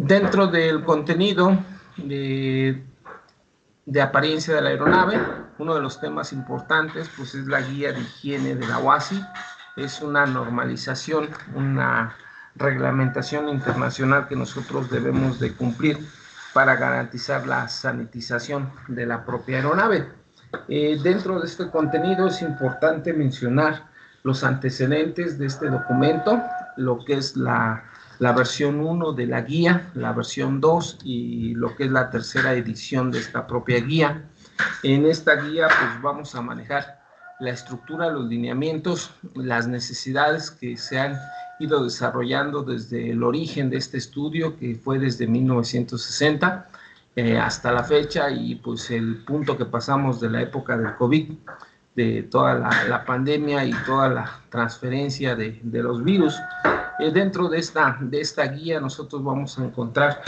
Dentro del contenido de apariencia de la aeronave, uno de los temas importantes pues es la guía de higiene de la UASI. Es una normalización, una reglamentación internacional que nosotros debemos de cumplir para garantizar la sanitización de la propia aeronave. Dentro de este contenido es importante mencionar los antecedentes de este documento, lo que es la versión 1 de la guía, la versión 2 y lo que es la tercera edición de esta propia guía. En esta guía pues vamos a manejar la estructura, los lineamientos, las necesidades que se han ido desarrollando desde el origen de este estudio, que fue desde 1960 hasta la fecha, y pues el punto que pasamos de la época del COVID, de toda la pandemia y toda la transferencia de los virus. Dentro de esta guía nosotros vamos a encontrar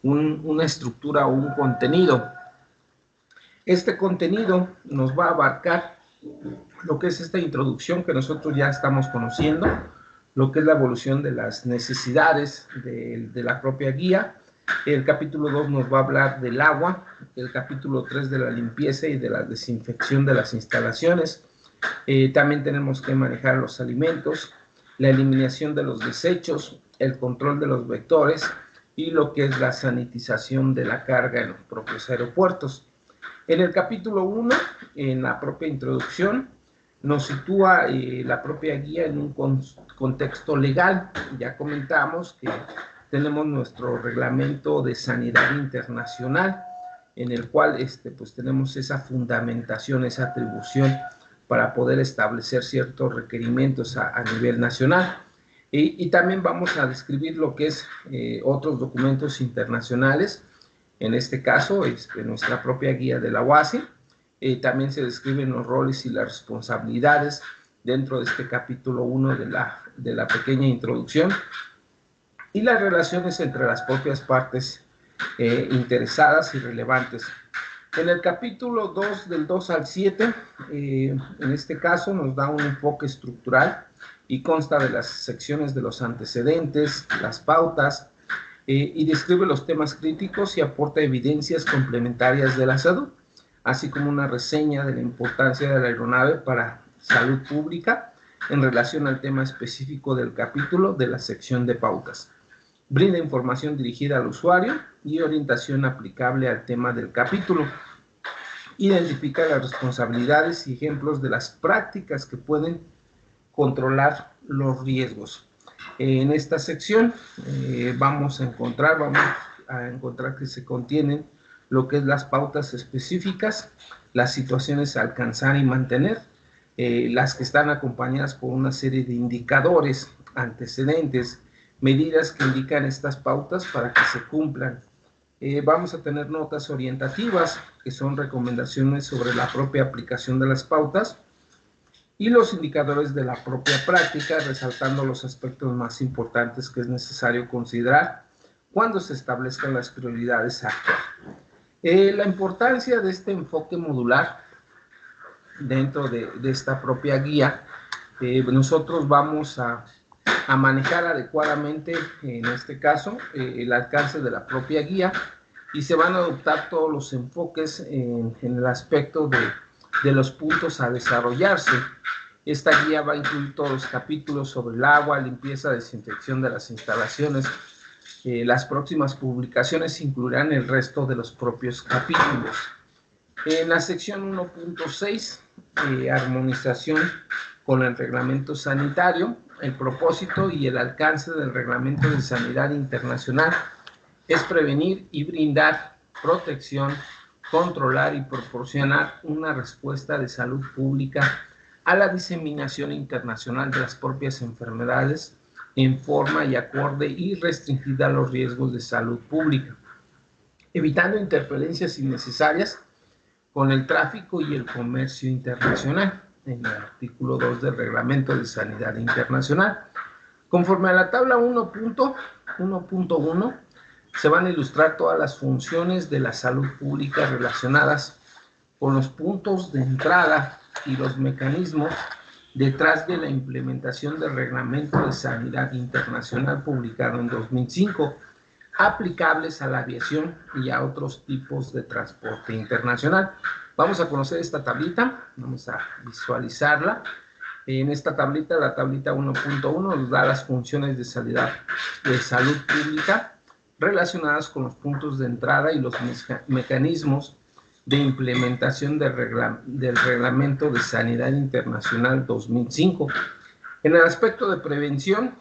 una estructura o un contenido. Este contenido nos va a abarcar lo que es esta introducción que nosotros ya estamos conociendo, lo que es la evolución de las necesidades de la propia guía. El capítulo 2 nos va a hablar del agua, el capítulo 3 de la limpieza y de la desinfección de las instalaciones. También tenemos que manejar los alimentos, la eliminación de los desechos, el control de los vectores y lo que es la sanitización de la carga en los propios aeropuertos. En el capítulo 1, en la propia introducción, nos sitúa la propia guía en un contexto legal. Ya comentamos que tenemos nuestro reglamento de sanidad internacional, en el cual pues tenemos esa fundamentación, esa atribución para poder establecer ciertos requerimientos a nivel nacional. Y también vamos a describir lo que es otros documentos internacionales, en este caso nuestra propia guía de la UASI. También se describen los roles y las responsabilidades dentro de este capítulo 1 de la pequeña introducción, y las relaciones entre las propias partes interesadas y relevantes. En el capítulo 2, del 2 al 7, en este caso nos da un enfoque estructural y consta de las secciones de los antecedentes, las pautas, y describe los temas críticos y aporta evidencias complementarias de la salud, así como una reseña de la importancia de la aeronave para salud pública en relación al tema específico del capítulo de la sección de pautas. Brinda información dirigida al usuario y orientación aplicable al tema del capítulo. Identifica las responsabilidades y ejemplos de las prácticas que pueden controlar los riesgos. En esta sección vamos a encontrar que se contienen lo que es las pautas específicas, las situaciones a alcanzar y mantener, las que están acompañadas por una serie de indicadores, antecedentes, medidas que indican estas pautas para que se cumplan. Vamos a tener notas orientativas, que son recomendaciones sobre la propia aplicación de las pautas, y los indicadores de la propia práctica, resaltando los aspectos más importantes que es necesario considerar cuando se establezcan las prioridades a actuar. La importancia de este enfoque modular dentro de esta propia guía, nosotros vamos a manejar adecuadamente, en este caso, el alcance de la propia guía, y se van a adoptar todos los enfoques en el aspecto de los puntos a desarrollarse. Esta guía va a incluir todos los capítulos sobre el agua, limpieza, desinfección de las instalaciones. Las próximas publicaciones incluirán el resto de los propios capítulos. En la sección 1.6, armonización con el reglamento sanitario, el propósito y el alcance del reglamento de sanidad internacional es prevenir y brindar protección, controlar y proporcionar una respuesta de salud pública a la diseminación internacional de las propias enfermedades en forma y acorde y restringida a los riesgos de salud pública, evitando interferencias innecesarias con el tráfico y el comercio internacional, en el artículo 2 del Reglamento de Sanidad Internacional. Conforme a la tabla 1.1, se van a ilustrar todas las funciones de la salud pública relacionadas con los puntos de entrada y los mecanismos detrás de la implementación del Reglamento de Sanidad Internacional publicado en 2005. aplicables a la aviación y a otros tipos de transporte internacional. Vamos a conocer esta tablita, vamos a visualizarla. En esta tablita, la tablita 1.1, nos da las funciones de salud pública relacionadas con los puntos de entrada y los mecanismos de implementación del Reglamento de Sanidad Internacional 2005. En el aspecto de prevención,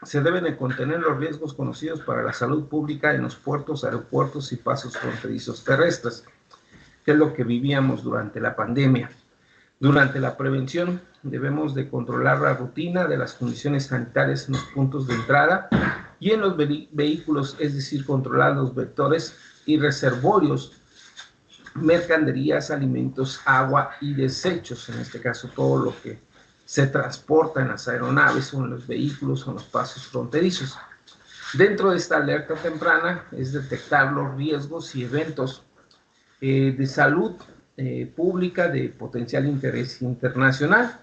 se deben de contener los riesgos conocidos para la salud pública en los puertos, aeropuertos y pasos fronterizos terrestres, que es lo que vivíamos durante la pandemia. Durante la prevención debemos de controlar la rutina de las condiciones sanitarias en los puntos de entrada y en los vehículos, es decir, controlar los vectores y reservorios, mercaderías, alimentos, agua y desechos, en este caso todo lo que se transporta en las aeronaves o en los vehículos o en los pasos fronterizos. Dentro de esta alerta temprana es detectar los riesgos y eventos de salud pública de potencial interés internacional.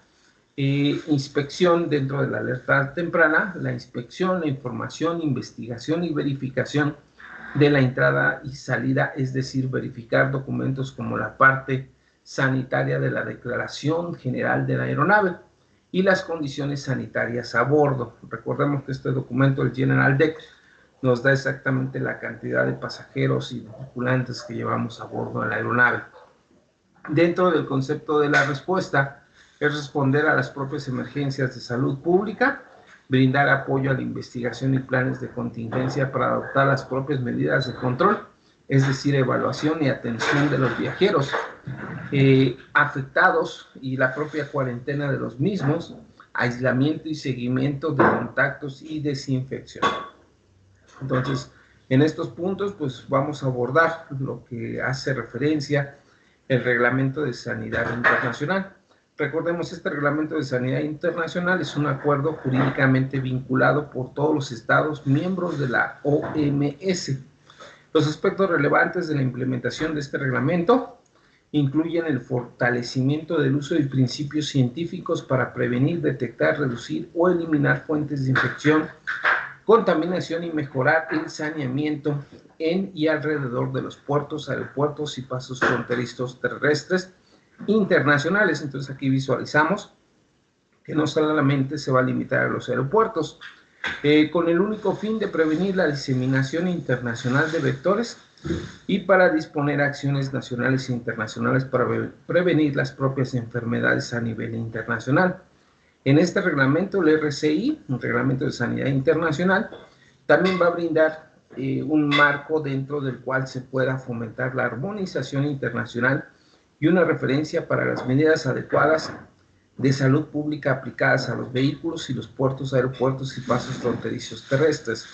Inspección dentro de la alerta temprana, la inspección, la información, investigación y verificación de la entrada y salida, es decir, verificar documentos como la parte sanitaria de la Declaración General de la Aeronave y las condiciones sanitarias a bordo. Recordemos que este documento, el General Deck, nos da exactamente la cantidad de pasajeros y tripulantes que llevamos a bordo de la aeronave. Dentro del concepto de la respuesta, es responder a las propias emergencias de salud pública, brindar apoyo a la investigación y planes de contingencia para adoptar las propias medidas de control, es decir, evaluación y atención de los viajeros afectados y la propia cuarentena de los mismos, aislamiento y seguimiento de contactos y desinfección. Entonces, en estos puntos, pues vamos a abordar lo que hace referencia el Reglamento de Sanidad Internacional. Recordemos, este Reglamento de Sanidad Internacional es un acuerdo jurídicamente vinculado por todos los estados miembros de la OMS. Los aspectos relevantes de la implementación de este reglamento incluyen el fortalecimiento del uso de principios científicos para prevenir, detectar, reducir o eliminar fuentes de infección, contaminación y mejorar el saneamiento en y alrededor de los puertos, aeropuertos y pasos fronterizos terrestres internacionales. Entonces aquí visualizamos que no solamente se va a limitar a los aeropuertos, con el único fin de prevenir la diseminación internacional de vectores y para disponer acciones nacionales e internacionales para prevenir las propias enfermedades a nivel internacional. En este reglamento, el RCI, un reglamento de sanidad internacional, también va a brindar un marco dentro del cual se pueda fomentar la armonización internacional y una referencia para las medidas adecuadas de salud pública aplicadas a los vehículos y los puertos, aeropuertos y pasos fronterizos terrestres.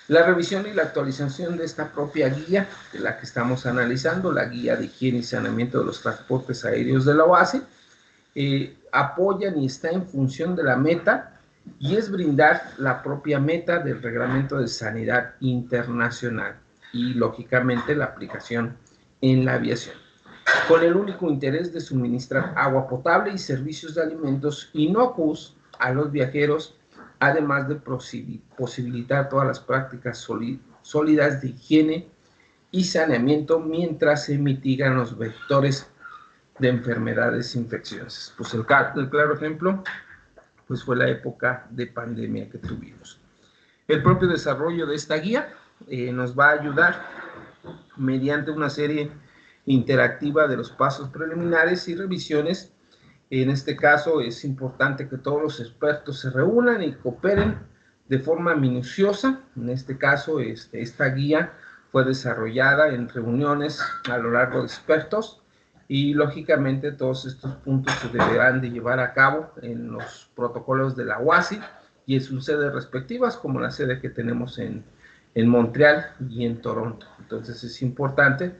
La revisión y la actualización de esta propia guía, de la que estamos analizando, la Guía de Higiene y Saneamiento de los Transportes Aéreos de la OASI, apoyan y está en función de la meta, y es brindar la propia meta del Reglamento de Sanidad Internacional y, lógicamente, la aplicación en la aviación, con el único interés de suministrar agua potable y servicios de alimentos inocuos a los viajeros, además de posibilitar todas las prácticas sólidas de higiene y saneamiento mientras se mitigan los vectores de enfermedades infecciosas. Pues el claro ejemplo pues fue la época de pandemia que tuvimos. El propio desarrollo de esta guía nos va a ayudar mediante una serie interactiva de los pasos preliminares y revisiones. En este caso es importante que todos los expertos se reúnan y cooperen de forma minuciosa. En este caso, esta guía fue desarrollada en reuniones a lo largo de expertos, y lógicamente todos estos puntos se deberán de llevar a cabo en los protocolos de la OASI y en sus sedes respectivas, como la sede que tenemos en Montreal y en Toronto. Entonces es importante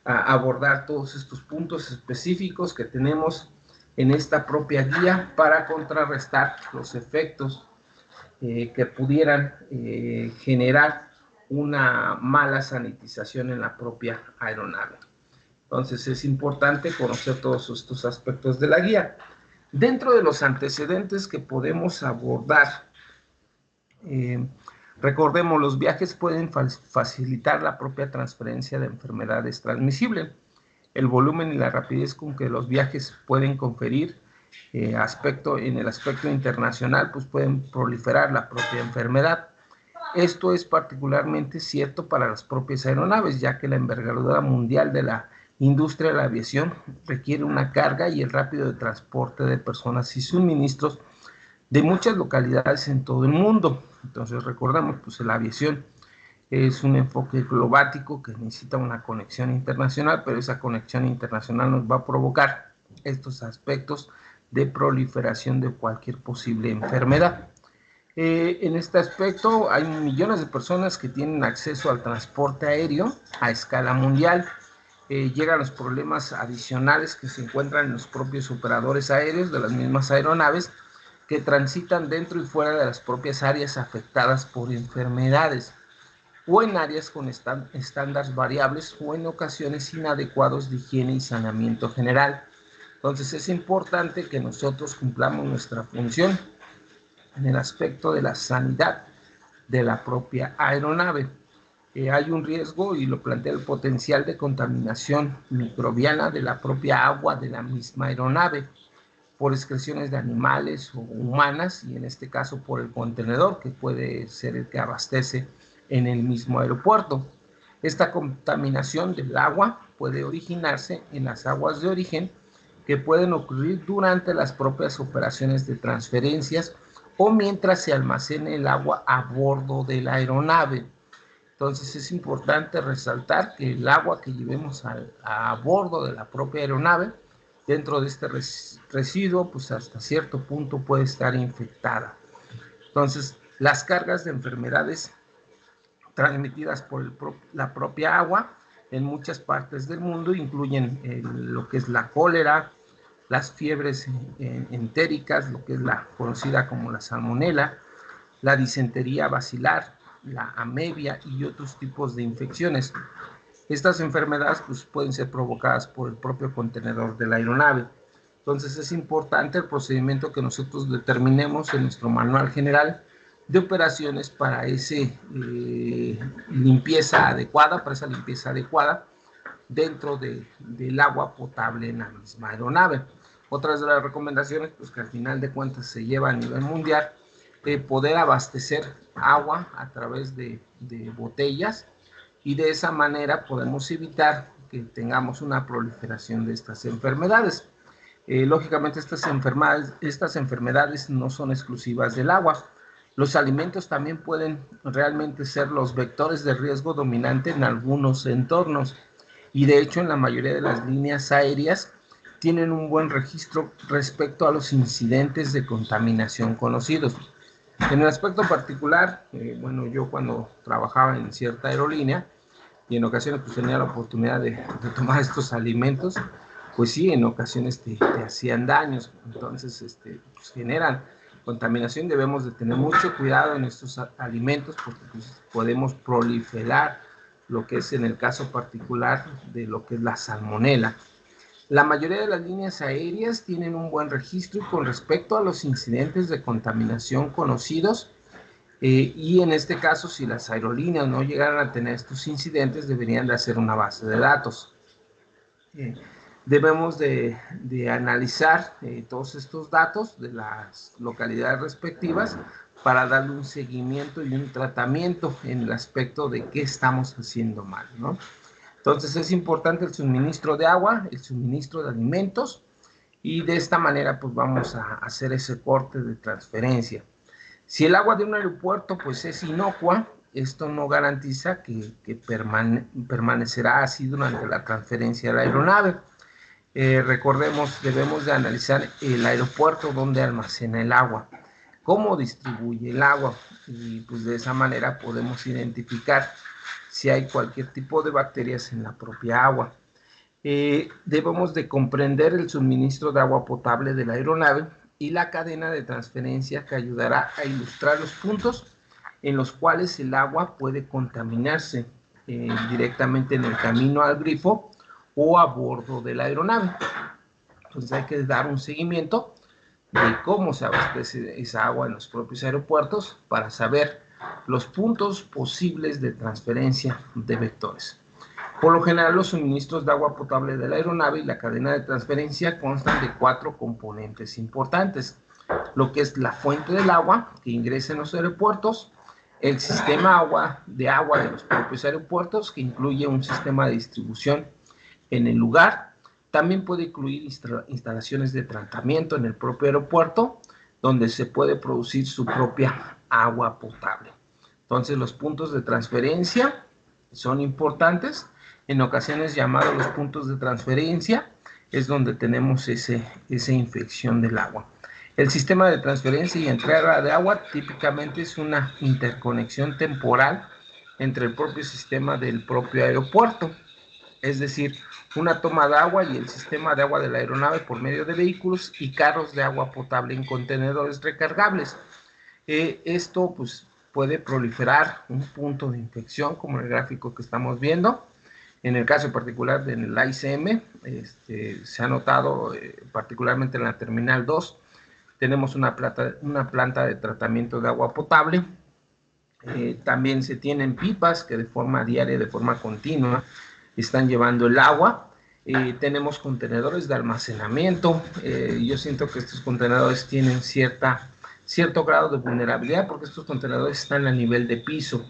abordar todos estos puntos específicos que tenemos en esta propia guía para contrarrestar los efectos que pudieran generar una mala sanitización en la propia aeronave. Entonces es importante conocer todos estos aspectos de la guía. Dentro de los antecedentes que podemos abordar, Recordemos, los viajes pueden facilitar la propia transferencia de enfermedades transmisibles. El volumen y la rapidez con que los viajes pueden conferir en el aspecto internacional, pues pueden proliferar la propia enfermedad. Esto es particularmente cierto para las propias aeronaves, ya que la envergadura mundial de la industria de la aviación requiere una carga y el rápido de transporte de personas y suministros de muchas localidades en todo el mundo. Entonces recordamos, pues la aviación es un enfoque globático que necesita una conexión internacional, pero esa conexión internacional nos va a provocar estos aspectos de proliferación de cualquier posible enfermedad. En este aspecto hay millones de personas que tienen acceso al transporte aéreo a escala mundial. Llegan los problemas adicionales que se encuentran en los propios operadores aéreos de las mismas aeronaves que transitan dentro y fuera de las propias áreas afectadas por enfermedades, o en áreas con estándares variables o en ocasiones inadecuados de higiene y saneamiento general. Entonces es importante que nosotros cumplamos nuestra función en el aspecto de la sanidad de la propia aeronave. Hay un riesgo, y lo plantea el potencial de contaminación microbiana de la propia agua de la misma aeronave por excreciones de animales o humanas, y en este caso por el contenedor, que puede ser el que abastece en el mismo aeropuerto. Esta contaminación del agua puede originarse en las aguas de origen, que pueden ocurrir durante las propias operaciones de transferencias o mientras se almacene el agua a bordo de la aeronave. Entonces es importante resaltar que el agua que llevemos a bordo de la propia aeronave, dentro de este residuo, pues hasta cierto punto puede estar infectada. Entonces, las cargas de enfermedades transmitidas por la propia agua en muchas partes del mundo incluyen lo que es la cólera, las fiebres entéricas, lo que es la conocida como la salmonela, la disentería bacilar, la amebia y otros tipos de infecciones. Estas enfermedades pues, pueden ser provocadas por el propio contenedor de la aeronave. Entonces es importante el procedimiento que nosotros determinemos en nuestro manual general de operaciones para esa limpieza adecuada, dentro del agua potable en la misma aeronave. Otras de las recomendaciones, pues que al final de cuentas se lleva a nivel mundial, poder abastecer agua a través de botellas, y de esa manera podemos evitar que tengamos una proliferación de estas enfermedades. Lógicamente estas enfermedades no son exclusivas del agua. Los alimentos también pueden realmente ser los vectores de riesgo dominante en algunos entornos, y de hecho en la mayoría de las líneas aéreas tienen un buen registro respecto a los incidentes de contaminación conocidos. En el aspecto particular, bueno, yo cuando trabajaba en cierta aerolínea y en ocasiones pues tenía la oportunidad de tomar estos alimentos, pues sí, en ocasiones te hacían daños. Entonces pues generan contaminación. Debemos de tener mucho cuidado en estos alimentos, porque pues, podemos proliferar lo que es en el caso particular de lo que es la salmonela. La mayoría de las líneas aéreas tienen un buen registro con respecto a los incidentes de contaminación conocidos, y en este caso, si las aerolíneas no llegaran a tener estos incidentes, deberían de hacer una base de datos. Debemos de analizar todos estos datos de las localidades respectivas para darle un seguimiento y un tratamiento en el aspecto de qué estamos haciendo mal, ¿no? Entonces es importante el suministro de agua, el suministro de alimentos, y de esta manera pues vamos a hacer ese corte de transferencia. Si el agua de un aeropuerto pues es inocua, esto no garantiza que permanecerá así durante la transferencia de la aeronave. Recordemos, debemos de analizar el aeropuerto donde almacena el agua, cómo distribuye el agua, y pues de esa manera podemos identificar si hay cualquier tipo de bacterias en la propia agua. Debemos de comprender el suministro de agua potable de la aeronave y la cadena de transferencia, que ayudará a ilustrar los puntos en los cuales el agua puede contaminarse directamente en el camino al grifo o a bordo de la aeronave. Entonces hay que dar un seguimiento de cómo se abastece esa agua en los propios aeropuertos para saber los puntos posibles de transferencia de vectores. Por lo general, los suministros de agua potable de la aeronave y la cadena de transferencia constan de 4 componentes importantes: lo que es la fuente del agua que ingresa en los aeropuertos, el sistema de agua de los propios aeropuertos, que incluye un sistema de distribución en el lugar. También puede incluir instalaciones de tratamiento en el propio aeropuerto, donde se puede producir su propia agua potable. Entonces, los puntos de transferencia son importantes. En ocasiones llamados los puntos de transferencia, es donde tenemos esa infección del agua. El sistema de transferencia y entrega de agua típicamente es una interconexión temporal entre el propio sistema del propio aeropuerto, es decir, una toma de agua y el sistema de agua de la aeronave por medio de vehículos y carros de agua potable en contenedores recargables. Esto pues puede proliferar un punto de infección, como en el gráfico que estamos viendo. En el caso particular del AICM, se ha notado particularmente en la Terminal 2, tenemos una planta de tratamiento de agua potable. También se tienen pipas que de forma diaria, de forma continua, están llevando el agua. Tenemos contenedores de almacenamiento. Yo siento que estos contenedores tienen cierto grado de vulnerabilidad, porque estos contenedores están a nivel de piso.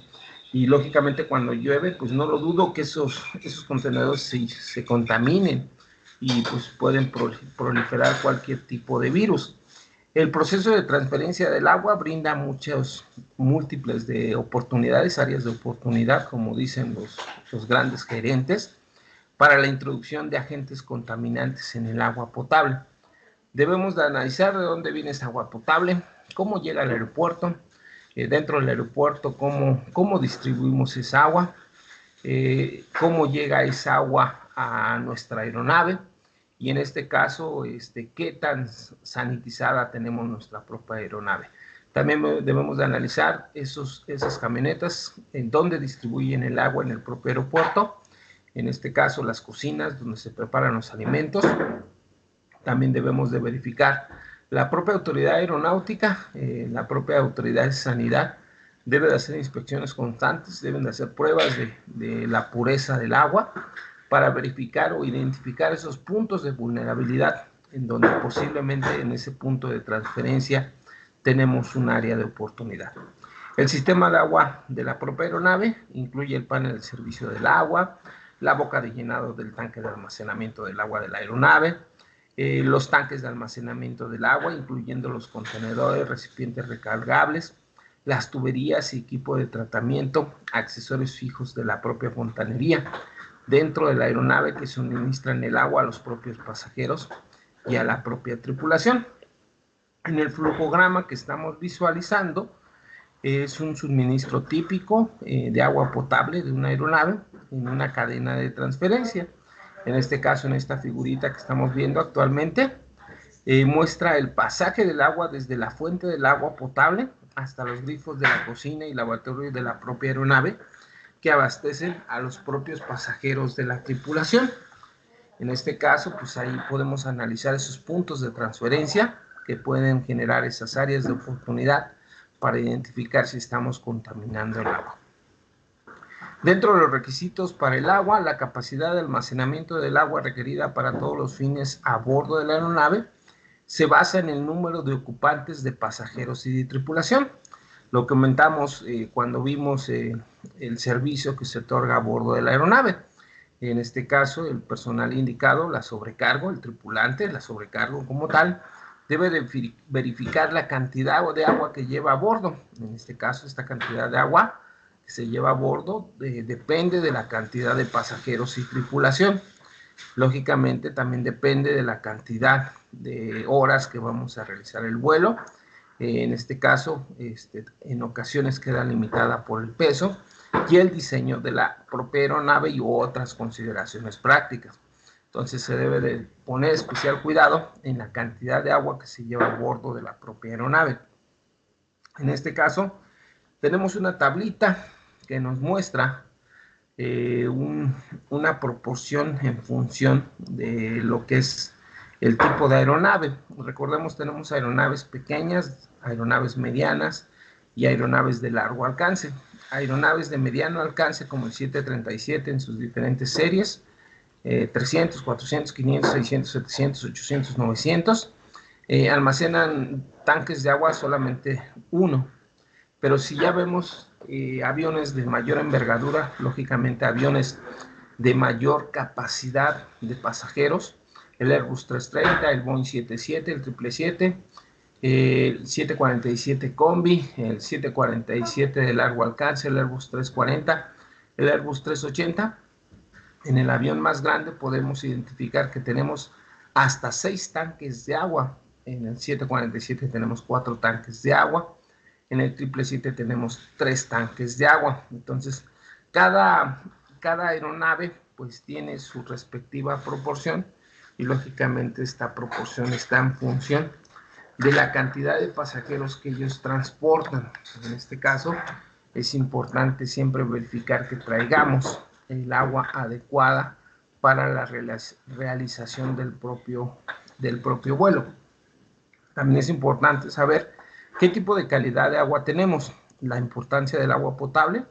Y lógicamente cuando llueve, pues no lo dudo que esos contenedores se contaminen y pues pueden proliferar cualquier tipo de virus. El proceso de transferencia del agua brinda múltiples de oportunidades, áreas de oportunidad, como dicen los grandes gerentes, para la introducción de agentes contaminantes en el agua potable. Debemos de analizar de dónde viene esa agua potable, cómo llega al aeropuerto, dentro del aeropuerto cómo distribuimos esa agua, cómo llega esa agua a nuestra aeronave, y en este caso, qué tan sanitizada tenemos nuestra propia aeronave. También debemos de analizar esas camionetas, en dónde distribuyen el agua en el propio aeropuerto, en este caso las cocinas donde se preparan los alimentos. También debemos de verificar la propia autoridad aeronáutica, la propia autoridad de sanidad, debe de hacer inspecciones constantes, deben de hacer pruebas de la pureza del agua para verificar o identificar esos puntos de vulnerabilidad en donde posiblemente en ese punto de transferencia tenemos un área de oportunidad. El sistema de agua de la propia aeronave incluye el panel de servicio del agua, la boca de llenado del tanque de almacenamiento del agua de la aeronave, los tanques de almacenamiento del agua, incluyendo los contenedores, recipientes recargables, las tuberías y equipo de tratamiento, accesorios fijos de la propia fontanería dentro de la aeronave que suministran el agua a los propios pasajeros y a la propia tripulación. En el flujograma que estamos visualizando es un suministro típico de agua potable de una aeronave en una cadena de transferencia. En este caso, en esta figurita que estamos viendo actualmente, muestra el pasaje del agua desde la fuente del agua potable hasta los grifos de la cocina y lavatorio de la propia aeronave, que abastecen a los propios pasajeros de la tripulación. En este caso, pues ahí podemos analizar esos puntos de transferencia que pueden generar esas áreas de oportunidad para identificar si estamos contaminando el agua. Dentro de los requisitos para el agua, la capacidad de almacenamiento del agua requerida para todos los fines a bordo de la aeronave se basa en el número de ocupantes, de pasajeros y de tripulación. Lo comentamos cuando vimos el servicio que se otorga a bordo de la aeronave. En este caso, el personal indicado, la sobrecargo, el tripulante, la sobrecargo como tal, debe de verificar la cantidad de agua que lleva a bordo. En este caso, esta cantidad de agua que se lleva a bordo depende de la cantidad de pasajeros y tripulación. Lógicamente, también depende de la cantidad de horas que vamos a realizar el vuelo. En este caso, en ocasiones queda limitada por el peso y el diseño de la propia aeronave y otras consideraciones prácticas. Entonces se debe de poner especial cuidado en la cantidad de agua que se lleva a bordo de la propia aeronave. En este caso, tenemos una tablita que nos muestra una proporción en función de lo que es el tipo de aeronave. Recordemos, tenemos aeronaves pequeñas, aeronaves medianas y aeronaves de largo alcance. Aeronaves de mediano alcance como el 737 en sus diferentes series, 300, 400, 500, 600, 700, 800, 900, almacenan tanques de agua solamente uno. Pero si ya vemos aviones de mayor envergadura, lógicamente aviones de mayor capacidad de pasajeros, el Airbus 330, el Boeing 77, el 777, el 747 Combi, el 747 de largo alcance, el Airbus 340, el Airbus 380. En el avión más grande podemos identificar que tenemos hasta 6 tanques de agua. En el 747 tenemos 4 tanques de agua. En el 777 tenemos 3 tanques de agua. Entonces, cada aeronave pues tiene su respectiva proporción y lógicamente esta proporción está en función de la cantidad de pasajeros que ellos transportan. En este caso, es importante siempre verificar que traigamos el agua adecuada para la realización del propio vuelo. También es importante saber qué tipo de calidad de agua tenemos, la importancia del agua potable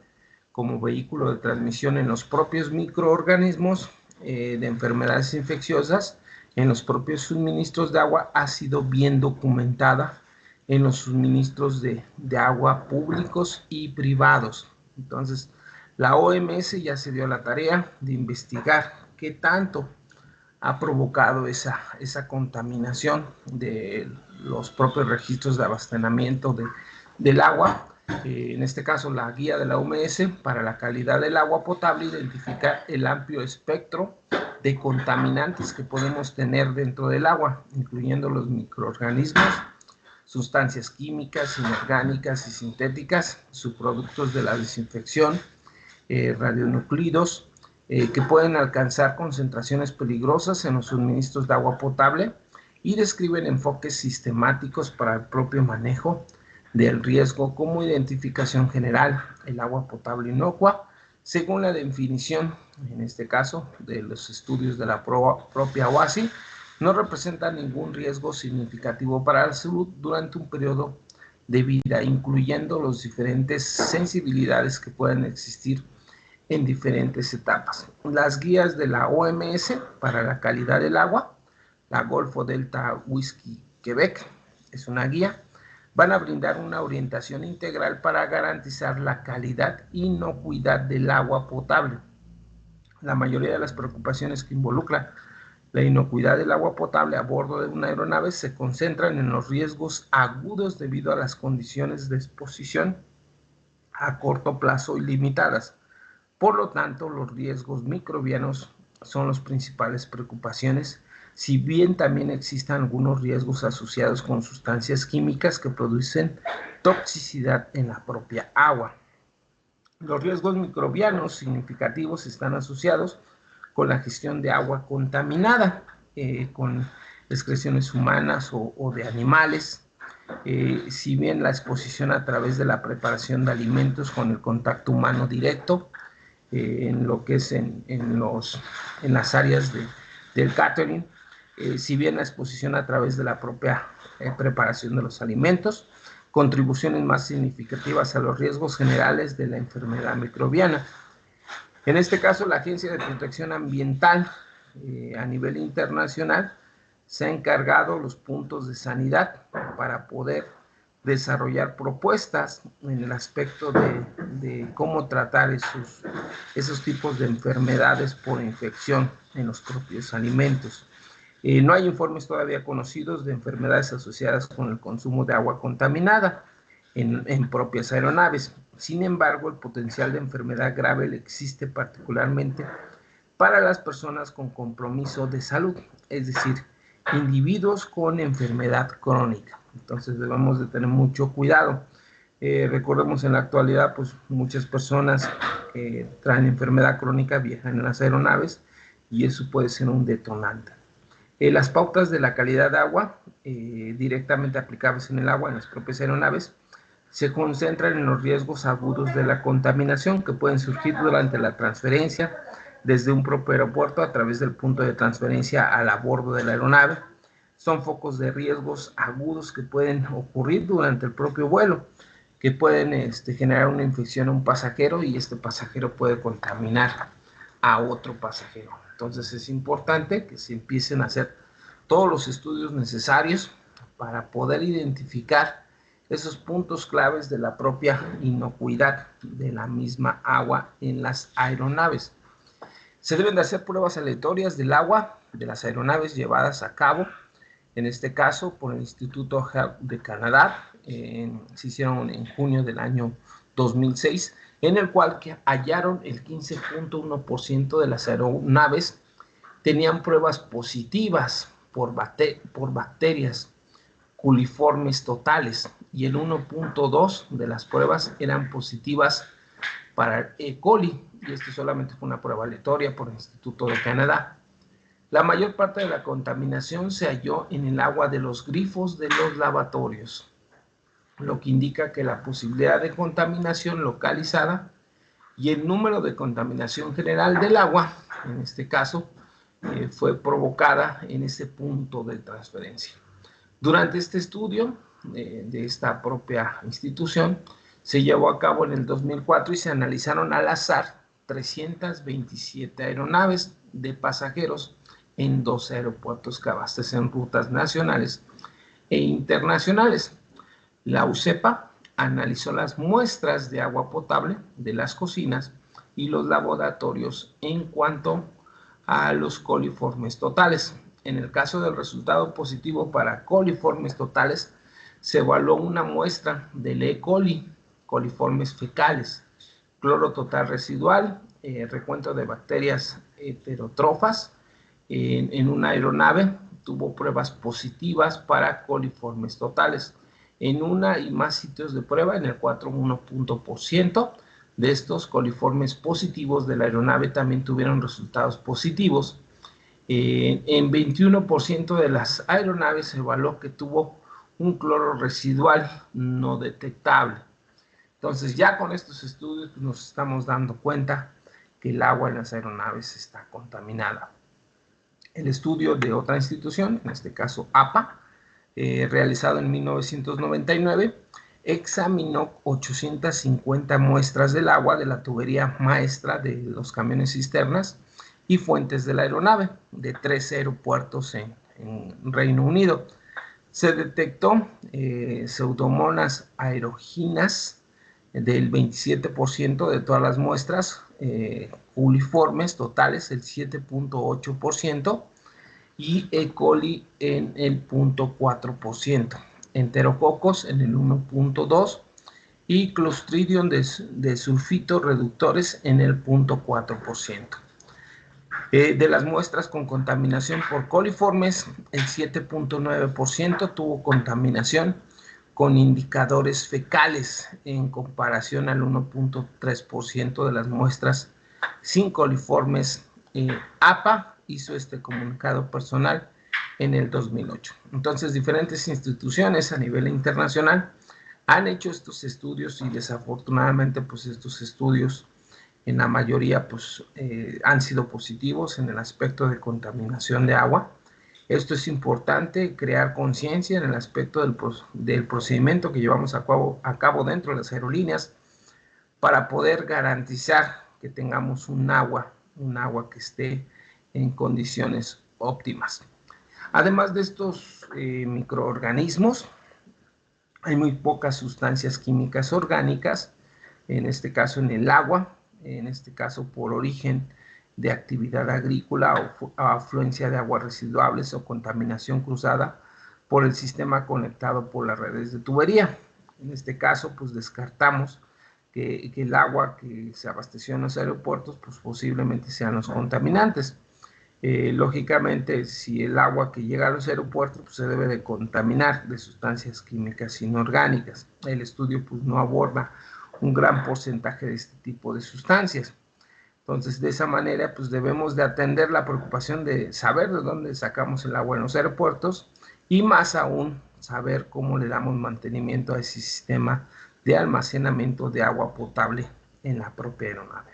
como vehículo de transmisión en los propios microorganismos de enfermedades infecciosas, en los propios suministros de agua, ha sido bien documentada en los suministros de agua públicos y privados. Entonces, la OMS ya se dio la tarea de investigar qué tanto ha provocado esa contaminación de los propios registros de abastecimiento del agua. En este caso, la guía de la OMS para la calidad del agua potable identifica el amplio espectro de contaminantes que podemos tener dentro del agua, incluyendo los microorganismos, sustancias químicas, inorgánicas y sintéticas, subproductos de la desinfección, radionuclidos, que pueden alcanzar concentraciones peligrosas en los suministros de agua potable, y describen enfoques sistemáticos para el propio manejo del riesgo como identificación general, el agua potable inocua, según la definición, en este caso, de los estudios de la propia OASI, no representa ningún riesgo significativo para la salud durante un periodo de vida, incluyendo las diferentes sensibilidades que pueden existir en diferentes etapas. Las guías de la OMS para la calidad del agua, la Golfo Delta Whisky Quebec, es una guía, van a brindar una orientación integral para garantizar la calidad e inocuidad del agua potable. La mayoría de las preocupaciones que involucran la inocuidad del agua potable a bordo de una aeronave se concentran en los riesgos agudos debido a las condiciones de exposición a corto plazo y limitadas. Por lo tanto, los riesgos microbianos son las principales preocupaciones, si bien también existen algunos riesgos asociados con sustancias químicas que producen toxicidad en la propia agua. Los riesgos microbianos significativos están asociados con la gestión de agua contaminada, con excreciones humanas o de animales, si bien la exposición a través de la preparación de alimentos con el contacto humano directo, en lo que es en las áreas del catering, si bien la exposición a través de la propia preparación de los alimentos, contribuciones más significativas a los riesgos generales de la enfermedad microbiana. En este caso, la Agencia de Protección Ambiental a nivel internacional se ha encargado los puntos de sanidad para poder desarrollar propuestas en el aspecto de cómo tratar esos tipos de enfermedades por infección en los propios alimentos. No hay informes todavía conocidos de enfermedades asociadas con el consumo de agua contaminada en propias aeronaves. Sin embargo, el potencial de enfermedad grave existe particularmente para las personas con compromiso de salud, es decir, individuos con enfermedad crónica. Entonces debemos de tener mucho cuidado. Recordemos en la actualidad, pues muchas personas que traen enfermedad crónica viajan en las aeronaves y eso puede ser un detonante. Las pautas de la calidad de agua directamente aplicables en el agua en las propias aeronaves se concentran en los riesgos agudos de la contaminación que pueden surgir durante la transferencia desde un propio aeropuerto a través del punto de transferencia al a bordo de la aeronave. Son focos de riesgos agudos que pueden ocurrir durante el propio vuelo, que pueden generar una infección a un pasajero y este pasajero puede contaminar a otro pasajero. Entonces es importante que se empiecen a hacer todos los estudios necesarios para poder identificar esos puntos claves de la propia inocuidad de la misma agua en las aeronaves. Se deben de hacer pruebas aleatorias del agua de las aeronaves llevadas a cabo, en este caso por el Instituto Health de Canadá. Se hicieron en junio del año 2006, en el cual hallaron el 15.1% de las aeronaves tenían pruebas positivas por bacterias culiformes totales y el 1.2 de las pruebas eran positivas para E. coli, y esto solamente fue una prueba aleatoria por el Instituto de Canadá. La mayor parte de la contaminación se halló en el agua de los grifos de los lavatorios, lo que indica que la posibilidad de contaminación localizada y el número de contaminación general del agua, en este caso, fue provocada en ese punto de transferencia. Durante este estudio de esta propia institución, se llevó a cabo en el 2004 y se analizaron al azar 327 aeronaves de pasajeros en 12 aeropuertos que abastecen rutas nacionales e internacionales. La UCEPA analizó las muestras de agua potable de las cocinas y los laboratorios en cuanto a los coliformes totales. En el caso del resultado positivo para coliformes totales, se evaluó una muestra del E. coli, coliformes fecales, cloro total residual, recuento de bacterias heterótrofas en una aeronave, tuvo pruebas positivas para coliformes totales. En una y más sitios de prueba, en el 4.1% de estos coliformes positivos de la aeronave también tuvieron resultados positivos. En 21% de las aeronaves se evaluó que tuvo un cloro residual no detectable. Entonces, ya con estos estudios pues, nos estamos dando cuenta que el agua en las aeronaves está contaminada. El estudio de otra institución, en este caso APA, realizado en 1999, examinó 850 muestras del agua de la tubería maestra de los camiones cisternas y fuentes de la aeronave de 13 aeropuertos en Reino Unido. Se detectó pseudomonas aeroginas del 27% de todas las muestras, culiformes totales el 7.8% y E. coli en el 0.4%, enterococos en el 1.2% y Clostridium de sulfito reductores en el 0.4%. De las muestras con contaminación por coliformes, el 7.9% tuvo contaminación con indicadores fecales en comparación al 1.3% de las muestras sin coliformes. APA hizo este comunicado personal en el 2008. Entonces, diferentes instituciones a nivel internacional han hecho estos estudios y desafortunadamente, pues estos estudios en la mayoría pues, han sido positivos en el aspecto de contaminación de agua. Esto es importante, crear conciencia en el aspecto del procedimiento que llevamos a cabo dentro de las aerolíneas para poder garantizar que tengamos un agua que esté en condiciones óptimas. Además de estos microorganismos, hay muy pocas sustancias químicas orgánicas, en este caso en el agua, en este caso por origen de actividad agrícola o afluencia de aguas residuables o contaminación cruzada por el sistema conectado por las redes de tubería. En este caso, pues descartamos que el agua que se abasteció en los aeropuertos, pues posiblemente sean los contaminantes. Lógicamente, si el agua que llega a los aeropuertos pues, se debe de contaminar de sustancias químicas inorgánicas. El estudio pues, no aborda un gran porcentaje de este tipo de sustancias. Entonces, de esa manera, pues debemos de atender la preocupación de saber de dónde sacamos el agua en los aeropuertos y más aún saber cómo le damos mantenimiento a ese sistema de almacenamiento de agua potable en la propia aeronave.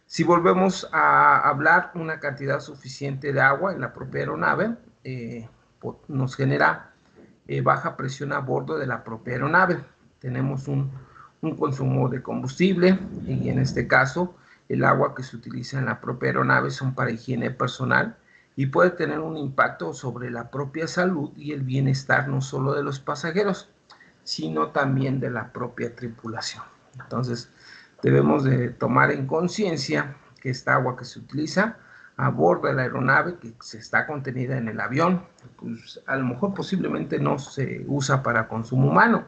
Si volvemos a hablar una cantidad suficiente de agua en la propia aeronave, nos genera baja presión a bordo de la propia aeronave. tenemos un consumo de combustible, y en este caso el agua que se utiliza en la propia aeronave son para higiene personal y puede tener un impacto sobre la propia salud y el bienestar no solo de los pasajeros, sino también de la propia tripulación. Entonces, debemos de tomar en conciencia que esta agua que se utiliza a bordo de la aeronave, que se está contenida en el avión, pues a lo mejor posiblemente no se usa para consumo humano,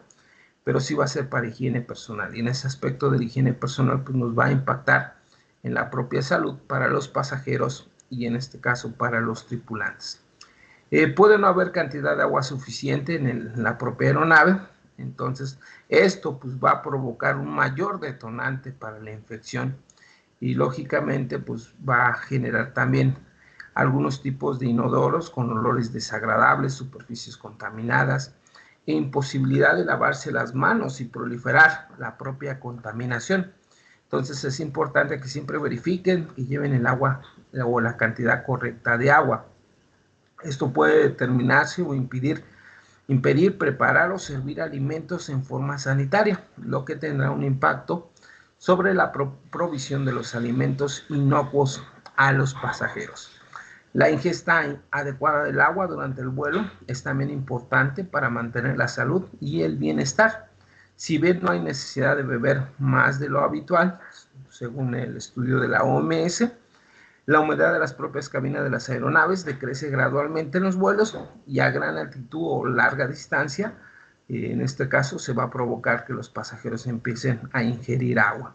pero sí va a ser para higiene personal. Y en ese aspecto de la higiene personal, pues nos va a impactar en la propia salud para los pasajeros y en este caso para los tripulantes. Puede no haber cantidad de agua suficiente en la propia aeronave, entonces esto pues va a provocar un mayor detonante para la infección y lógicamente pues va a generar también algunos tipos de inodoros con olores desagradables, superficies contaminadas e imposibilidad de lavarse las manos y proliferar la propia contaminación. Entonces es importante que siempre verifiquen que lleven el agua o la cantidad correcta de agua. Esto puede determinarse o impedir preparar o servir alimentos en forma sanitaria, lo que tendrá un impacto sobre la provisión de los alimentos inocuos a los pasajeros. La ingesta adecuada del agua durante el vuelo es también importante para mantener la salud y el bienestar. Si bien no hay necesidad de beber más de lo habitual, según el estudio de la OMS, la humedad de las propias cabinas de las aeronaves decrece gradualmente en los vuelos y a gran altitud o larga distancia, en este caso se va a provocar que los pasajeros empiecen a ingerir agua.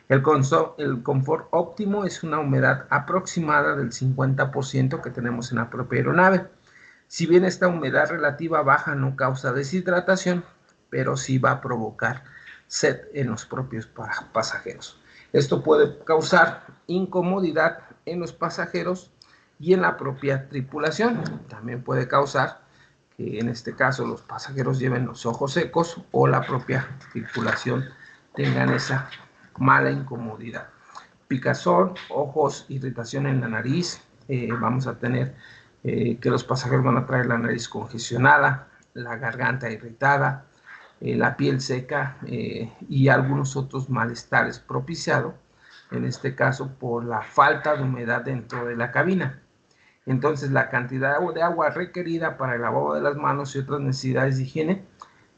El confort óptimo es una humedad aproximada del 50% que tenemos en la propia aeronave. Si bien esta humedad relativa baja no causa deshidratación, pero sí va a provocar sed en los propios pasajeros. Esto puede causar incomodidad en los pasajeros y en la propia tripulación. También puede causar que en este caso los pasajeros lleven los ojos secos o la propia tripulación tengan esa mala incomodidad. Picazón, ojos, irritación en la nariz, vamos a tener que los pasajeros van a traer la nariz congestionada, la garganta irritada, la piel seca y algunos otros malestares propiciados, en este caso por la falta de humedad dentro de la cabina. Entonces la cantidad de agua requerida para el lavado de las manos y otras necesidades de higiene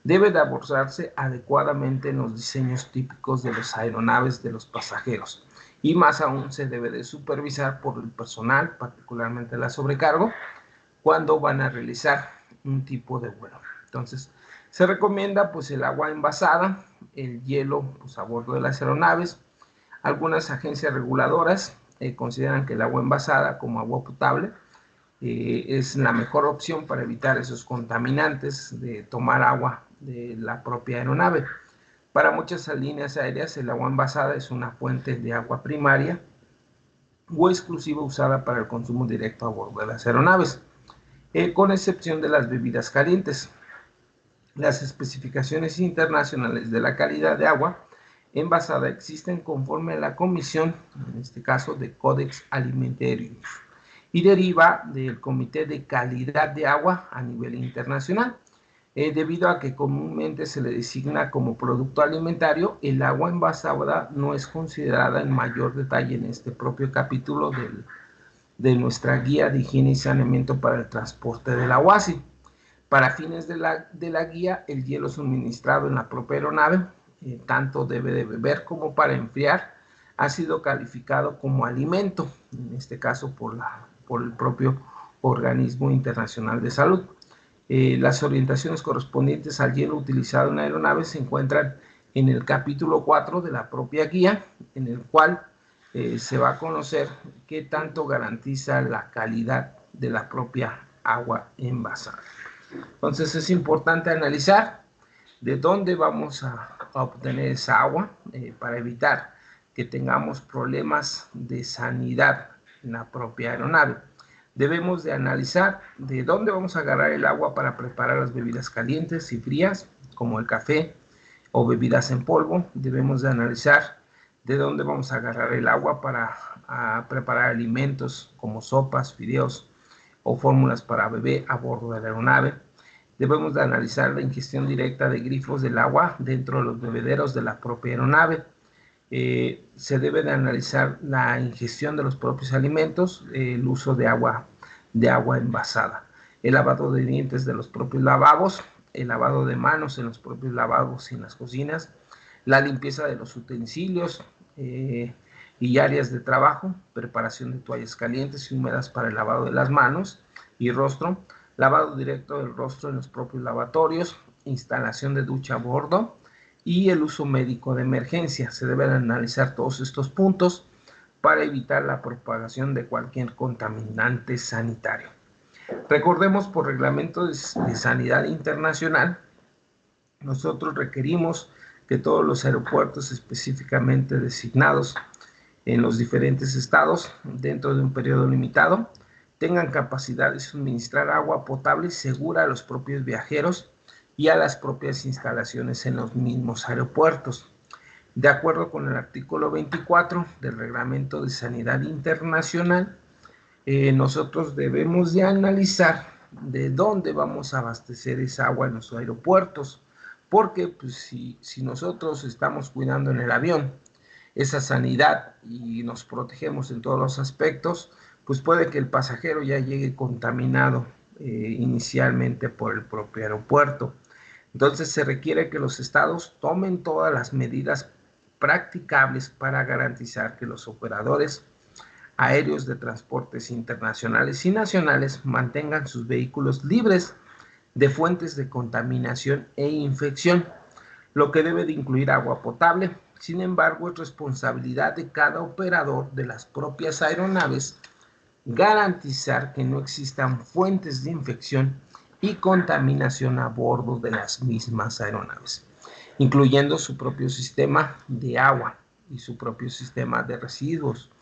debe de abordarse adecuadamente en los diseños típicos de las aeronaves de los pasajeros. Y más aún se debe de supervisar por el personal, particularmente la sobrecargo, cuando van a realizar un tipo de vuelo. Entonces, se recomienda pues el agua envasada, el hielo pues, a bordo de las aeronaves. Algunas agencias reguladoras consideran que el agua envasada como agua potable es la mejor opción para evitar esos contaminantes de tomar agua de la propia aeronave. Para muchas líneas aéreas el agua envasada es una fuente de agua primaria o exclusiva usada para el consumo directo a bordo de las aeronaves, con excepción de las bebidas calientes. Las especificaciones internacionales de la calidad de agua envasada existen conforme a la Comisión, en este caso de Codex Alimentarius, y deriva del Comité de Calidad de Agua a nivel internacional. Debido a que comúnmente se le designa como producto alimentario, el agua envasada no es considerada en mayor detalle en este propio capítulo de nuestra guía de higiene y saneamiento para el transporte de la OASI. Para fines de la guía, el hielo suministrado en la propia aeronave, tanto debe de beber como para enfriar, ha sido calificado como alimento, en este caso por el propio Organismo Internacional de Salud. Las orientaciones correspondientes al hielo utilizado en la aeronave se encuentran en el capítulo 4 de la propia guía, en el cual se va a conocer qué tanto garantiza la calidad de la propia agua envasada. Entonces es importante analizar de dónde vamos a obtener esa agua para evitar que tengamos problemas de sanidad en la propia aeronave. Debemos de analizar de dónde vamos a agarrar el agua para preparar las bebidas calientes y frías, como el café o bebidas en polvo. Debemos de analizar de dónde vamos a agarrar el agua para preparar alimentos como sopas, fideos o fórmulas para bebé a bordo de la aeronave. Debemos de analizar la ingestión directa de grifos del agua dentro de los bebederos de la propia aeronave. Se debe de analizar la ingestión de los propios alimentos, el uso de agua envasada, el lavado de dientes de los propios lavabos, el lavado de manos en los propios lavabos y en las cocinas, la limpieza de los utensilios y áreas de trabajo, preparación de toallas calientes y húmedas para el lavado de las manos y rostro, lavado directo del rostro en los propios lavatorios, instalación de ducha a bordo y el uso médico de emergencia. Se deben analizar todos estos puntos para evitar la propagación de cualquier contaminante sanitario. Recordemos, por reglamento de sanidad internacional, nosotros requerimos que todos los aeropuertos específicamente designados en los diferentes estados, dentro de un periodo limitado, tengan capacidad de suministrar agua potable y segura a los propios viajeros y a las propias instalaciones en los mismos aeropuertos. De acuerdo con el artículo 24 del Reglamento de Sanidad Internacional, nosotros debemos de analizar de dónde vamos a abastecer esa agua en los aeropuertos, porque pues, si nosotros estamos cuidando en el avión esa sanidad y nos protegemos en todos los aspectos, pues puede que el pasajero ya llegue contaminado inicialmente por el propio aeropuerto. Entonces se requiere que los estados tomen todas las medidas practicables para garantizar que los operadores aéreos de transportes internacionales y nacionales mantengan sus vehículos libres de fuentes de contaminación e infección, lo que debe de incluir agua potable. Sin embargo, es responsabilidad de cada operador de las propias aeronaves garantizar que no existan fuentes de infección y contaminación a bordo de las mismas aeronaves, incluyendo su propio sistema de agua y su propio sistema de residuos.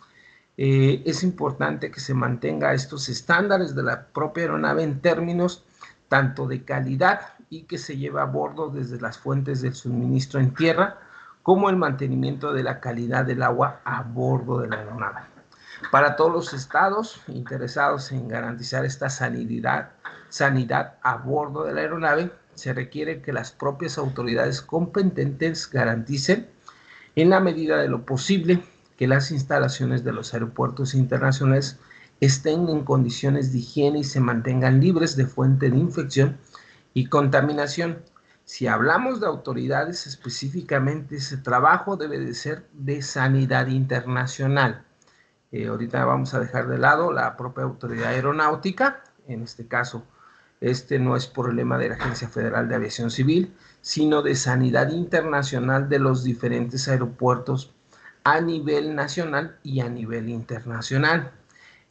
Es importante que se mantenga estos estándares de la propia aeronave en términos tanto de calidad y que se lleva a bordo desde las fuentes del suministro en tierra, como el mantenimiento de la calidad del agua a bordo de la aeronave. Para todos los estados interesados en garantizar esta sanidad a bordo de la aeronave, se requiere que las propias autoridades competentes garanticen, en la medida de lo posible, que las instalaciones de los aeropuertos internacionales estén en condiciones de higiene y se mantengan libres de fuente de infección y contaminación. Si hablamos de autoridades, específicamente ese trabajo debe de ser de sanidad internacional. Ahorita vamos a dejar de lado la propia autoridad aeronáutica. En este caso, no es problema de la Agencia Federal de Aviación Civil, sino de sanidad internacional de los diferentes aeropuertos a nivel nacional y a nivel internacional.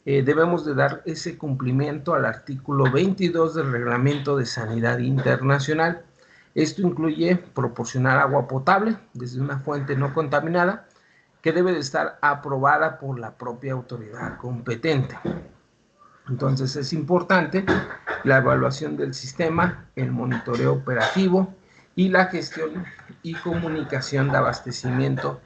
Debemos de dar ese cumplimiento al artículo 22 del Reglamento de Sanidad Internacional. Esto incluye proporcionar agua potable desde una fuente no contaminada que debe de estar aprobada por la propia autoridad competente. Entonces es importante la evaluación del sistema, el monitoreo operativo y la gestión y comunicación de abastecimiento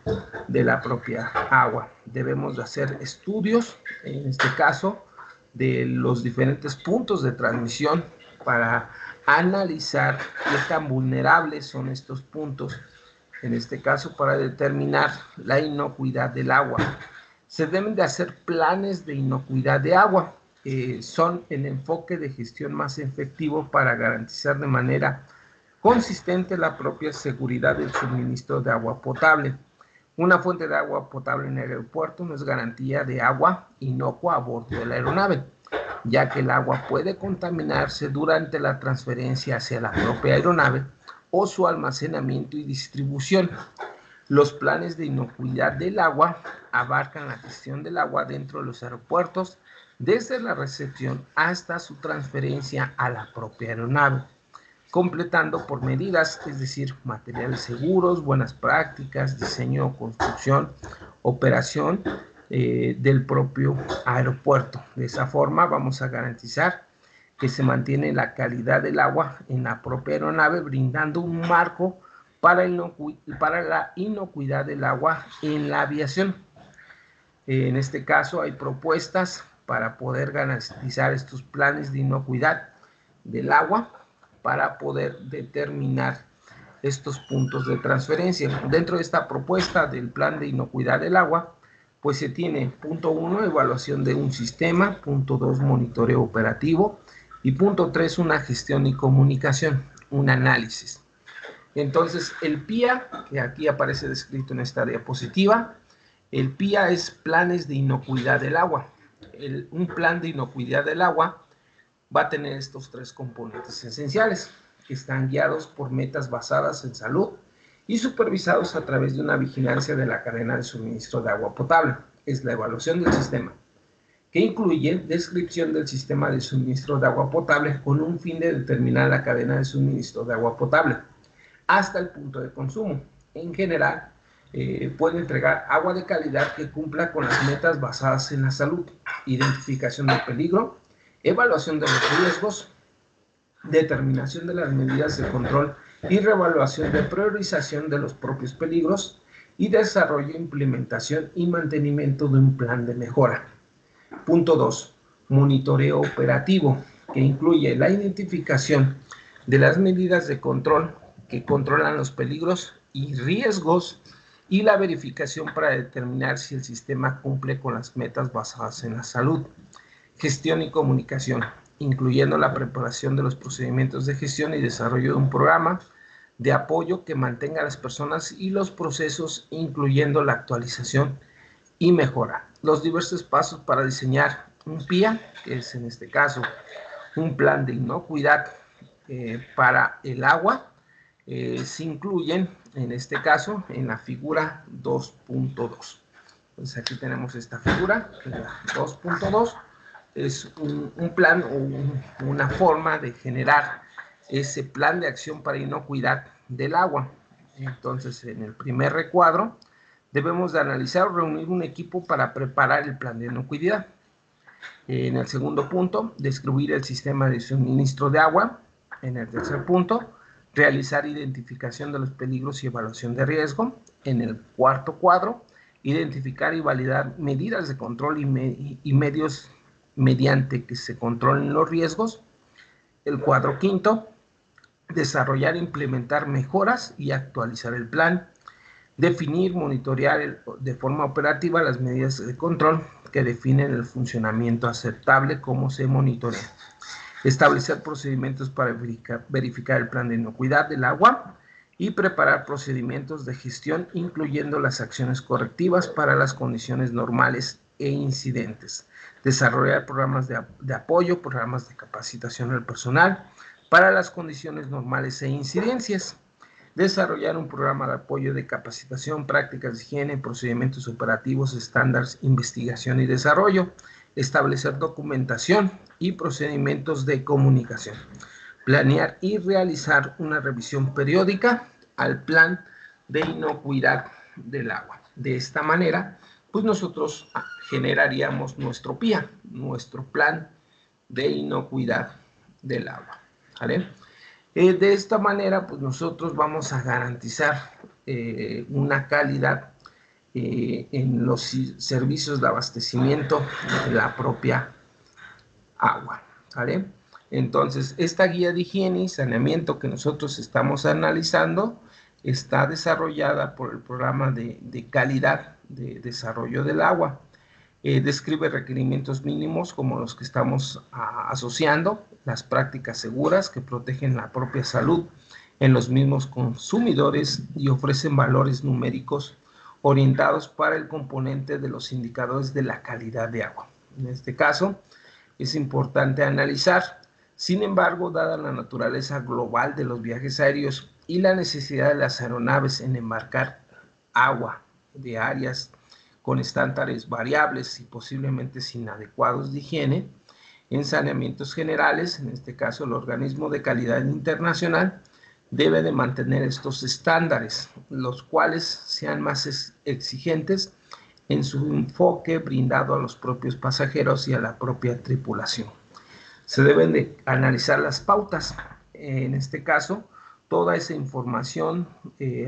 de la propia agua. Debemos de hacer estudios, en este caso, de los diferentes puntos de transmisión para analizar qué tan vulnerables son estos puntos, en este caso para determinar la inocuidad del agua. Se deben de hacer planes de inocuidad de agua. Son el enfoque de gestión más efectivo para garantizar de manera consistente la propia seguridad del suministro de agua potable. Una fuente de agua potable en el aeropuerto no es garantía de agua inocua a bordo de la aeronave, ya que el agua puede contaminarse durante la transferencia hacia la propia aeronave o su almacenamiento y distribución. Los planes de inocuidad del agua abarcan la gestión del agua dentro de los aeropuertos, desde la recepción hasta su transferencia a la propia aeronave, completando por medidas, es decir, materiales seguros, buenas prácticas, diseño, construcción, operación del propio aeropuerto. De esa forma vamos a garantizar que se mantiene la calidad del agua en la propia aeronave, brindando un marco para la inocuidad del agua en la aviación. En este caso hay propuestas para poder garantizar estos planes de inocuidad del agua para poder determinar estos puntos de transferencia. Dentro de esta propuesta del plan de inocuidad del agua, pues se tiene punto 1, evaluación de un sistema, punto 2, monitoreo operativo, y punto 3, una gestión y comunicación, un análisis. Entonces, el PIA, que aquí aparece descrito en esta diapositiva, el PIA es planes de inocuidad del agua. Un plan de inocuidad del agua va a tener estos 3 componentes esenciales, que están guiados por metas basadas en salud y supervisados a través de una vigilancia de la cadena de suministro de agua potable. Es la evaluación del sistema, que incluye descripción del sistema de suministro de agua potable con un fin de determinar la cadena de suministro de agua potable hasta el punto de consumo. En general, puede entregar agua de calidad que cumpla con las metas basadas en la salud, identificación del peligro, evaluación de los riesgos, determinación de las medidas de control y reevaluación de priorización de los propios peligros y desarrollo, implementación y mantenimiento de un plan de mejora. Punto 2. Monitoreo operativo, que incluye la identificación de las medidas de control que controlan los peligros y riesgos y la verificación para determinar si el sistema cumple con las metas basadas en la salud. Gestión y comunicación, incluyendo la preparación de los procedimientos de gestión y desarrollo de un programa de apoyo que mantenga a las personas y los procesos, incluyendo la actualización y mejora. Los diversos pasos para diseñar un PIA, que es en este caso un plan de inocuidad para el agua, se incluyen en este caso en la figura 2.2. Entonces aquí tenemos esta figura, la 2.2. Es un plan o una forma de generar ese plan de acción para inocuidad del agua. Entonces, en el primer recuadro, debemos de analizar o reunir un equipo para preparar el plan de inocuidad. En el segundo punto, describir el sistema de suministro de agua. En el tercer punto, realizar identificación de los peligros y evaluación de riesgo. En el cuarto cuadro, identificar y validar medidas de control y medios mediante que se controlen los riesgos. El cuadro quinto, desarrollar e implementar mejoras y actualizar el plan. Definir, monitorear de forma operativa las medidas de control que definen el funcionamiento aceptable, cómo se monitorea. Establecer procedimientos para verificar el plan de inocuidad del agua y preparar procedimientos de gestión, incluyendo las acciones correctivas para las condiciones normales e incidentes. Desarrollar programas de apoyo, programas de capacitación del personal para las condiciones normales e incidencias. Desarrollar un programa de apoyo de capacitación, prácticas de higiene, procedimientos operativos, estándares, investigación y desarrollo. Establecer documentación y procedimientos de comunicación. Planear y realizar una revisión periódica al plan de inocuidad del agua. De esta manera, pues nosotros generaríamos nuestro PIA, nuestro plan de inocuidad del agua. ¿Vale? De esta manera, pues nosotros vamos a garantizar una calidad en los servicios de abastecimiento de la propia agua. ¿Vale? Entonces, esta guía de higiene y saneamiento que nosotros estamos analizando está desarrollada por el programa de calidad de desarrollo del agua. Describe requerimientos mínimos como los que estamos asociando, las prácticas seguras que protegen la propia salud en los mismos consumidores y ofrecen valores numéricos orientados para el componente de los indicadores de la calidad de agua. En este caso, es importante analizar, sin embargo, dada la naturaleza global de los viajes aéreos y la necesidad de las aeronaves en embarcar agua de áreas con estándares variables y posiblemente inadecuados de higiene, en saneamientos generales, en este caso el organismo de calidad internacional, debe de mantener estos estándares, los cuales sean más exigentes en su enfoque brindado a los propios pasajeros y a la propia tripulación. Se deben de analizar las pautas, en este caso, toda esa información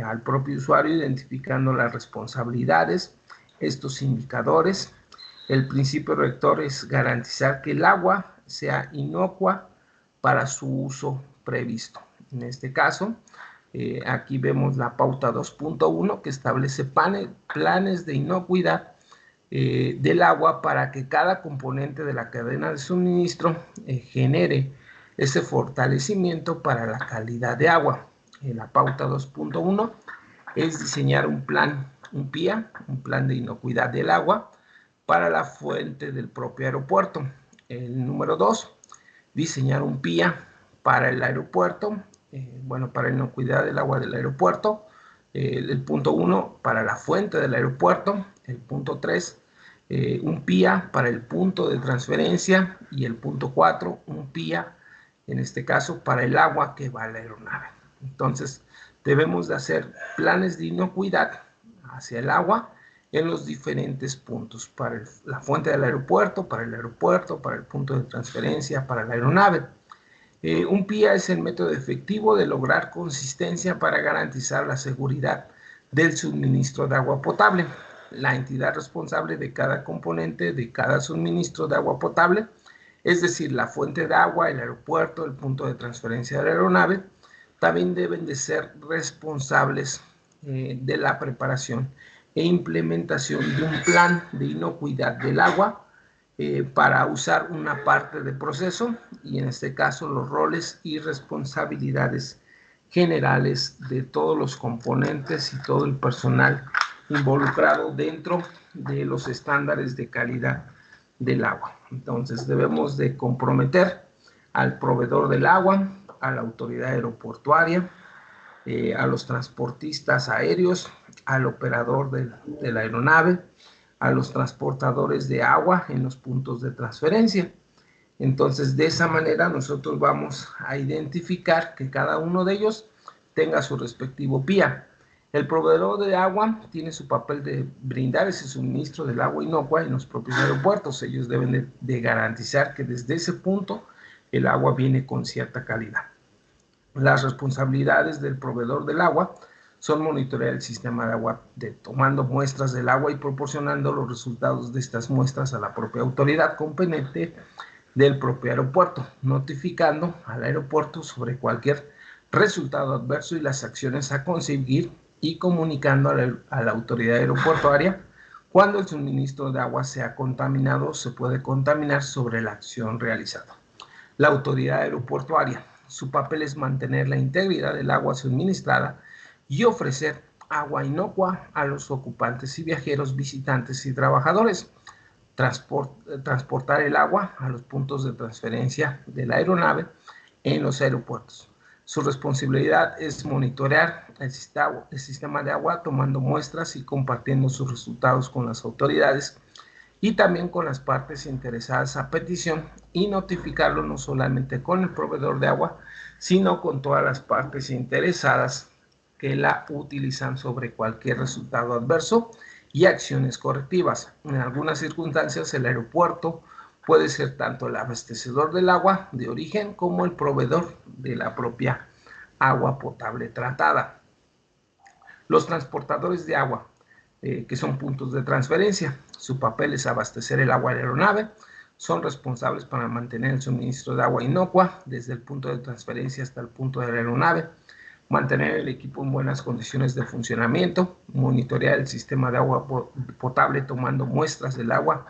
al propio usuario, identificando las responsabilidades, estos indicadores. El principio rector es garantizar que el agua sea inocua para su uso previsto. En este caso, aquí vemos la pauta 2.1 que establece planes de inocuidad del agua para que cada componente de la cadena de suministro genere ese fortalecimiento para la calidad de agua. La pauta 2.1 es diseñar un plan, un PIA, un plan de inocuidad del agua para la fuente del propio aeropuerto. El número 2, diseñar un PIA para el aeropuerto, para la inocuidad del agua del aeropuerto. El punto 1 para la fuente del aeropuerto. El punto 3, un PIA para el punto de transferencia. Y el punto 4, un PIA, en este caso, para el agua que va a la aeronave. Entonces, debemos de hacer planes de inocuidad hacia el agua en los diferentes puntos, para la fuente del aeropuerto, para el punto de transferencia, para la aeronave. Un PIA es el método efectivo de lograr consistencia para garantizar la seguridad del suministro de agua potable. La entidad responsable de cada componente de cada suministro de agua potable, es decir, la fuente de agua, el aeropuerto, el punto de transferencia de la aeronave, también deben de ser responsables de la preparación e implementación de un plan de inocuidad del agua para usar una parte del proceso, y en este caso los roles y responsabilidades generales de todos los componentes y todo el personal involucrado dentro de los estándares de calidad del agua. Entonces debemos de comprometer al proveedor del agua, a la autoridad aeroportuaria, a los transportistas aéreos, al operador de la aeronave, a los transportadores de agua en los puntos de transferencia. Entonces, de esa manera nosotros vamos a identificar que cada uno de ellos tenga su respectivo PIA. El proveedor de agua tiene su papel de brindar ese suministro del agua inocua en los propios aeropuertos. Ellos deben de garantizar que desde ese punto el agua viene con cierta calidad. Las responsabilidades del proveedor del agua son monitorear el sistema de agua, tomando muestras del agua y proporcionando los resultados de estas muestras a la propia autoridad competente del propio aeropuerto, notificando al aeropuerto sobre cualquier resultado adverso y las acciones a conseguir, y comunicando a la autoridad aeroportuaria cuando el suministro de agua sea contaminado o se puede contaminar sobre la acción realizada. La autoridad aeroportuaria, su papel es mantener la integridad del agua suministrada y ofrecer agua inocua a los ocupantes y viajeros, visitantes y trabajadores. Transportar el agua a los puntos de transferencia de la aeronave en los aeropuertos. Su responsabilidad es monitorear el sistema de agua, tomando muestras y compartiendo sus resultados con las autoridades y también con las partes interesadas a petición, y notificarlo no solamente con el proveedor de agua, sino con todas las partes interesadas que la utilizan sobre cualquier resultado adverso y acciones correctivas. En algunas circunstancias el aeropuerto puede ser tanto el abastecedor del agua de origen como el proveedor de la propia agua potable tratada. Los transportadores de agua, que son puntos de transferencia, su papel es abastecer el agua de la aeronave. Son responsables para mantener el suministro de agua inocua desde el punto de transferencia hasta el punto de la aeronave, mantener el equipo en buenas condiciones de funcionamiento, monitorear el sistema de agua potable tomando muestras del agua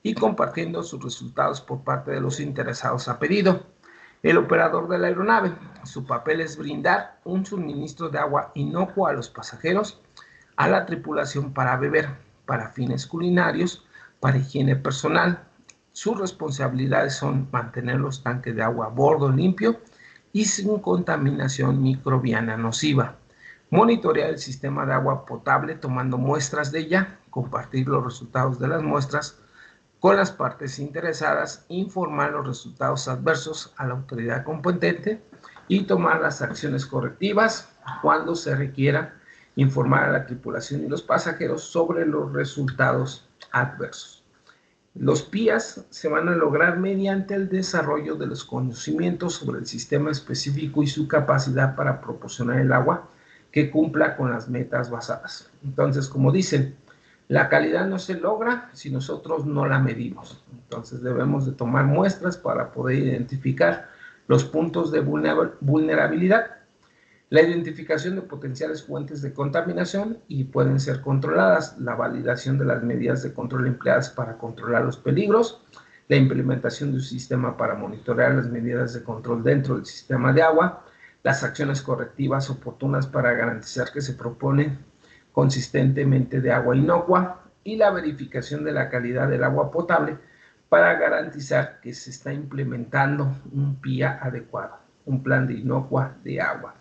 y compartiendo sus resultados por parte de los interesados a pedido. El operador de la aeronave, su papel es brindar un suministro de agua inocuo a los pasajeros, a la tripulación para beber, para fines culinarios, para higiene personal. Sus responsabilidades son mantener los tanques de agua a bordo limpio y sin contaminación microbiana nociva, monitorear el sistema de agua potable tomando muestras de ella, compartir los resultados de las muestras con las partes interesadas, informar los resultados adversos a la autoridad competente y tomar las acciones correctivas cuando se requiera, informar a la tripulación y los pasajeros sobre los resultados adversos. Los PIAs se van a lograr mediante el desarrollo de los conocimientos sobre el sistema específico y su capacidad para proporcionar el agua que cumpla con las metas basadas. Entonces, como dicen, la calidad no se logra si nosotros no la medimos. Entonces debemos de tomar muestras para poder identificar los puntos de vulnerabilidad, la identificación de potenciales fuentes de contaminación y pueden ser controladas, la validación de las medidas de control empleadas para controlar los peligros, la implementación de un sistema para monitorear las medidas de control dentro del sistema de agua, las acciones correctivas oportunas para garantizar que se propone consistentemente de agua inocua y la verificación de la calidad del agua potable para garantizar que se está implementando un PIA adecuado, un plan de inocua de agua.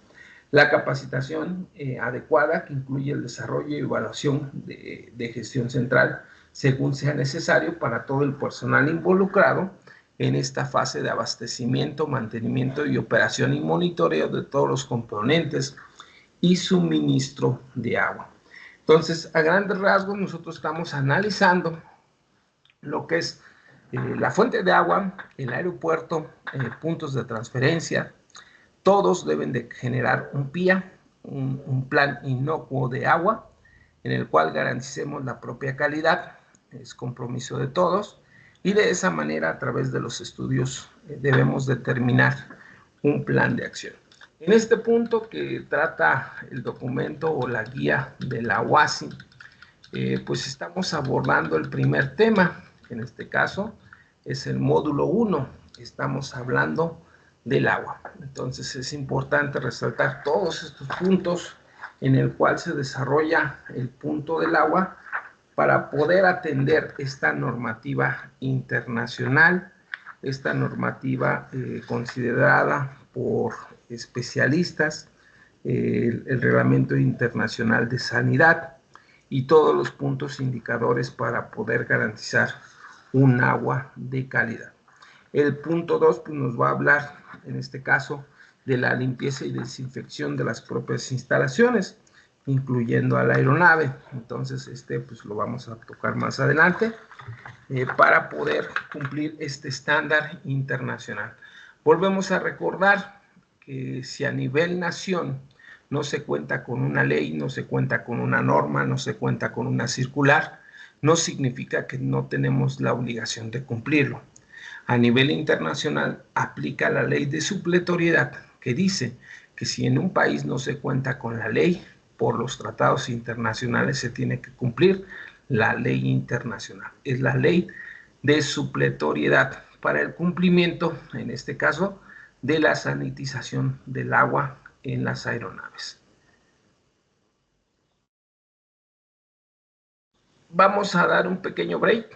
La capacitación adecuada, que incluye el desarrollo y evaluación de gestión central según sea necesario para todo el personal involucrado en esta fase de abastecimiento, mantenimiento y operación y monitoreo de todos los componentes y suministro de agua. Entonces, a grandes rasgos, nosotros estamos analizando lo que es la fuente de agua, el aeropuerto, puntos de transferencia. Todos deben de generar un PIA, un plan inocuo de agua, en el cual garanticemos la propia calidad, es compromiso de todos, y de esa manera, a través de los estudios, debemos determinar un plan de acción. En este punto que trata el documento o la guía de la UASI, pues estamos abordando el primer tema, que en este caso es el módulo 1, estamos hablando del agua. Entonces es importante resaltar todos estos puntos en el cual se desarrolla el punto del agua para poder atender esta normativa internacional, esta normativa considerada por especialistas, el Reglamento Internacional de Sanidad y todos los puntos indicadores para poder garantizar un agua de calidad. El punto 2 pues, nos va a hablar, en este caso, de la limpieza y desinfección de las propias instalaciones, incluyendo a la aeronave. Entonces, pues lo vamos a tocar más adelante para poder cumplir este estándar internacional. Volvemos a recordar que si a nivel nación no se cuenta con una ley, no se cuenta con una norma, no se cuenta con una circular, no significa que no tenemos la obligación de cumplirlo. A nivel internacional aplica la ley de supletoriedad, que dice que si en un país no se cuenta con la ley, por los tratados internacionales se tiene que cumplir la ley internacional. Es la ley de supletoriedad para el cumplimiento, en este caso, de la sanitización del agua en las aeronaves. Vamos a dar un pequeño break